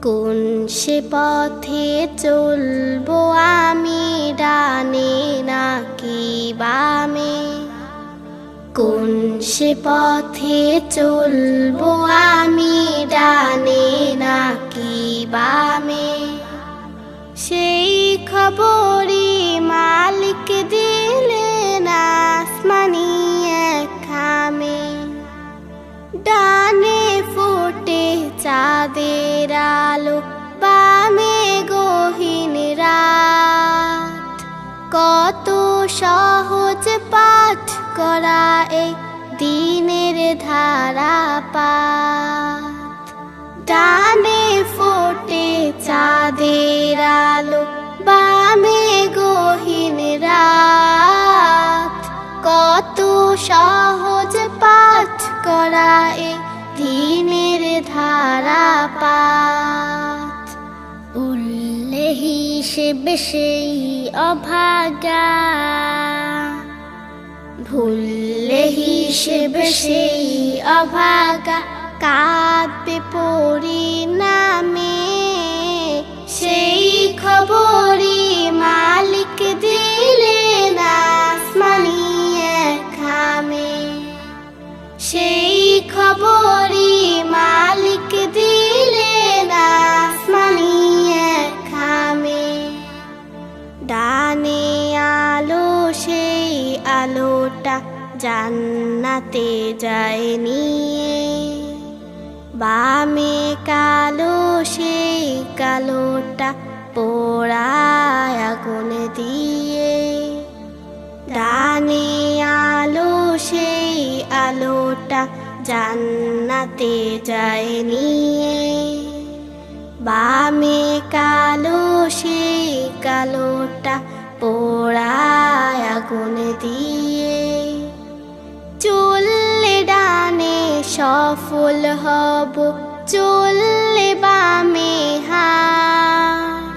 কোন সে পথে চলবো আমি, ডানে নাকি বামে? কোন সে পথে চলবো আমি, ডানে নাকি বামে? সেই খবরই মালিক দিলেন আসমানি এক খামে। ডানে ফোটে চাঁদের আলো, বামে গহীন রাত। কত সহজ পাঠ করা এই দিনের ধারাপাত। ডানে ফোটে চাঁদের আলো, বামে গহীন রাত। কত সহজ পাঠ করা এই দিনের ধারাপাত। উল্লে হিসেবে সেই অভাগা, ভুললে হিসেবে সেই অভাগা। কাঁদবে পরিণামে, সেই খবরই মালিক দিলেন আসমানি এক খামে। সেই খবরই মালিক দিলেন আসমানি এক খামে। ডানে আলো, সেই আলোটা জান্নাতে যায় নিয়ে। বামে কালো, সেই কালোটা পোড়ায় আগুন দিয়ে। ডানে আলো, সেই আলোটা জান্নাতে যায় নিয়ে। বামে কালো, সেই কালোটা পোড়ায় আগুন দিয়ে। চললে ডানে সফল হব, চললে বামে হার।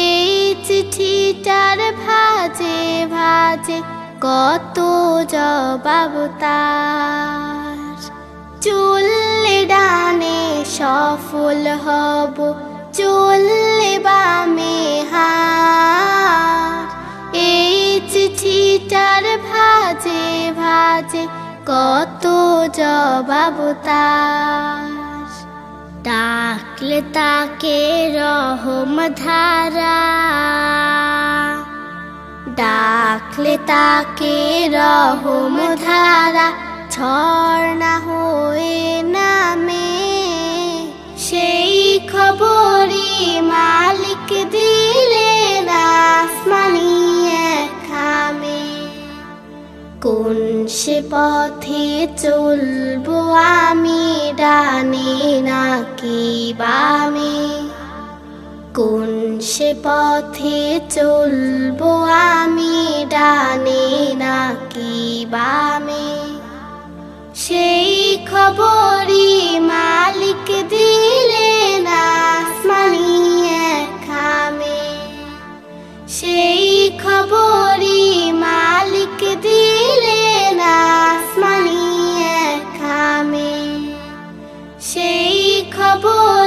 এই চিঠিটার ভাজে ভাজে কত জবাব তার। চললে ডানে সফল হব, চললে বামে হার। এই চিঠিটার ভাজে ভাজে কত জবাব তার। ডাকলে তাকে রহম ধারা, ডাকলে তাকে রহম ধারা। ঝর্ণা হয়ে নামে, সেই খবরই মালিক দিলেন আসমানি এক খামে। কোন সে পথে চলবো আমি, ডানে নাকি বামে? কোন সে পথে চলবো আমি, ডানে নাকি বামে? সেই খবরই মালিক দিলেন আসমানি এক খামে। সেই খবরই মালিক দিলেন আসমানি এক খামে। সেই খবর